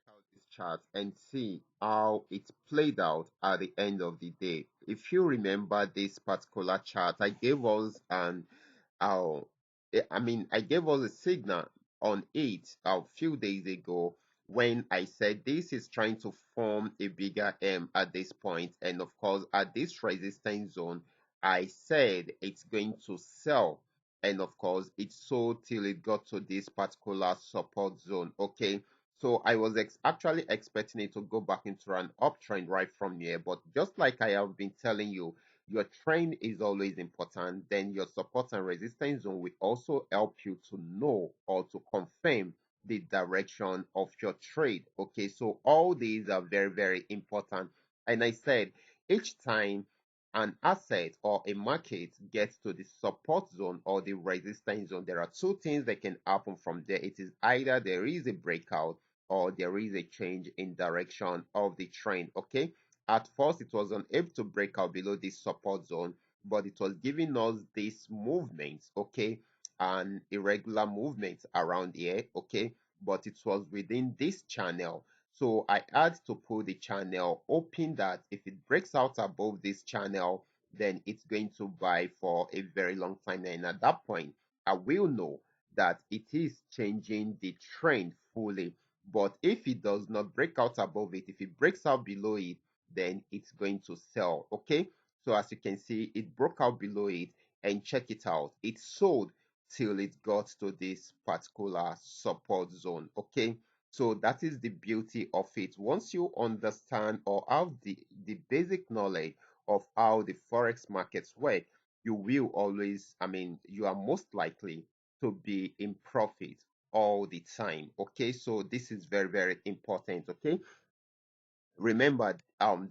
out this chart and see how it played out at the end of the day. If you remember this particular chart, I gave us uh, I gave us a signal on it a few days ago when I said this is trying to form a bigger M at this point, and of course at this resistance zone, I said it's going to sell, and of course it sold till it got to this particular support zone. Okay, so I was actually expecting it to go back into an uptrend right from here, but just like I have been telling you, your trend is always important. Then your support and resistance zone will also help you to know or to confirm the direction of your trade. Okay, so all these are very, very important. And I said each time an asset or a market gets to the support zone or the resistance zone, there are two things that can happen from there. It is either there is a breakout or there is a change in direction of the trend. Okay, at first it was unable to break out below this support zone, but it was giving us these movements, okay, and irregular movements around here, okay, but it was within this channel. So I had to pull the channel, hoping that if it breaks out above this channel, then it's going to buy for a very long time. And at that point, I will know that it is changing the trend fully. But if it does not break out above it, if it breaks out below it, then it's going to sell. Okay, so as you can see, it broke out below it, and check it out, it sold till it got to this particular support zone. Okay, so that is the beauty of it. Once you understand or have the basic knowledge of how the forex markets work, you will always, you are most likely to be in profit all the time. Okay, so this is very, very important. Okay, remember,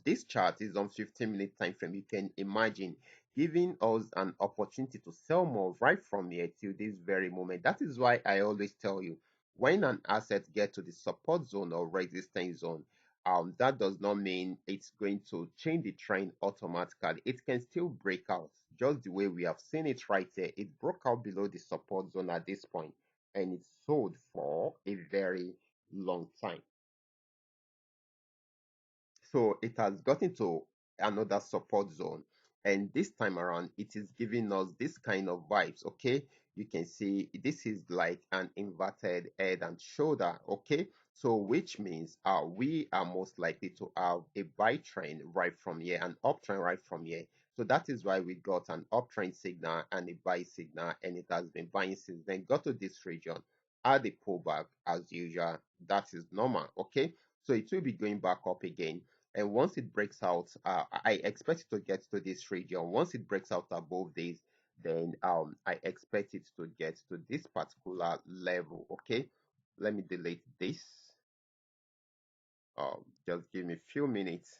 this chart is on 15-minute time frame. You can imagine giving us an opportunity to sell more right from here till this very moment. That is why I always tell you, when an asset get to the support zone or resistance zone, that does not mean it's going to change the trend automatically. It can still break out just the way we have seen it right there. It broke out below the support zone at this point, and it sold for a very long time. So it has gotten to another support zone. And this time around, it is giving us this kind of vibes. Okay. You can see this is like an inverted head and shoulder. Okay. So which means we are most likely to have a buy trend right from here, an uptrend right from here. So that is why we got an uptrend signal and a buy signal, and it has been buying since then. Got to this region, had a pullback as usual. That is normal. Okay. So it will be going back up again, and once it breaks out, I expect it to get to this region. Once it breaks out above this, then I expect it to get to this particular level. Okay, let me delete this. Just give me a few minutes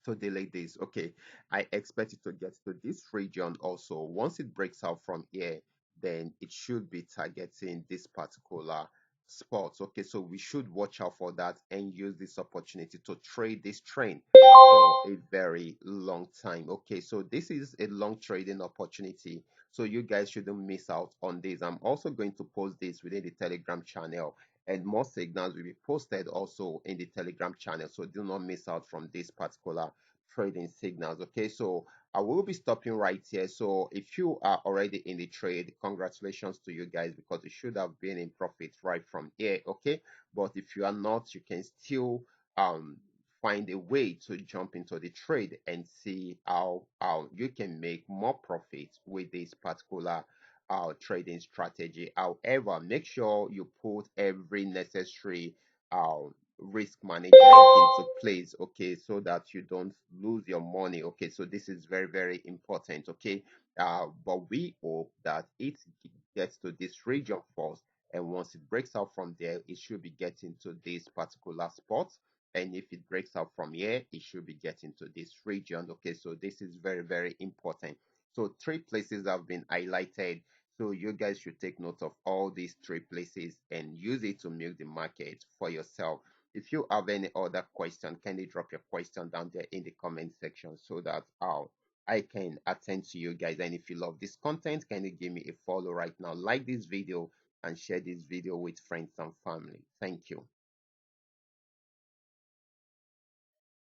to delete this. Okay, I expect it to get to this region also. Once it breaks out from here, then it should be targeting this particular spot. Okay, so we should watch out for that and use this opportunity to trade this trend for a very long time. Okay, so this is a long trading opportunity, so you guys shouldn't miss out on this. I'm also going to post this within the Telegram channel, and more signals will be posted also in the Telegram channel, so do not miss out from this particular trading signals. Okay, so I will be stopping right here. So if you are already in the trade, congratulations to you guys, because you should have been in profit right from here. Okay, but if you are not, you can still find a way to jump into the trade and see how you can make more profit with this particular trading strategy. However, make sure you put every necessary uh, risk management into place, okay, so that you don't lose your money. Okay, so this is very, very important. Okay, but we hope that it gets to this region first, and once it breaks out from there, it should be getting to this particular spot, and if it breaks out from here, it should be getting to this region. Okay, so this is very, very important. So three places have been highlighted, so you guys should take note of all these three places and use it to milk the market for yourself. If you have any other question, kindly drop your question down there in the comment section so that I can attend to you guys. And if you love this content, kindly give me a follow right now, like this video, and share this video with friends and family. Thank you.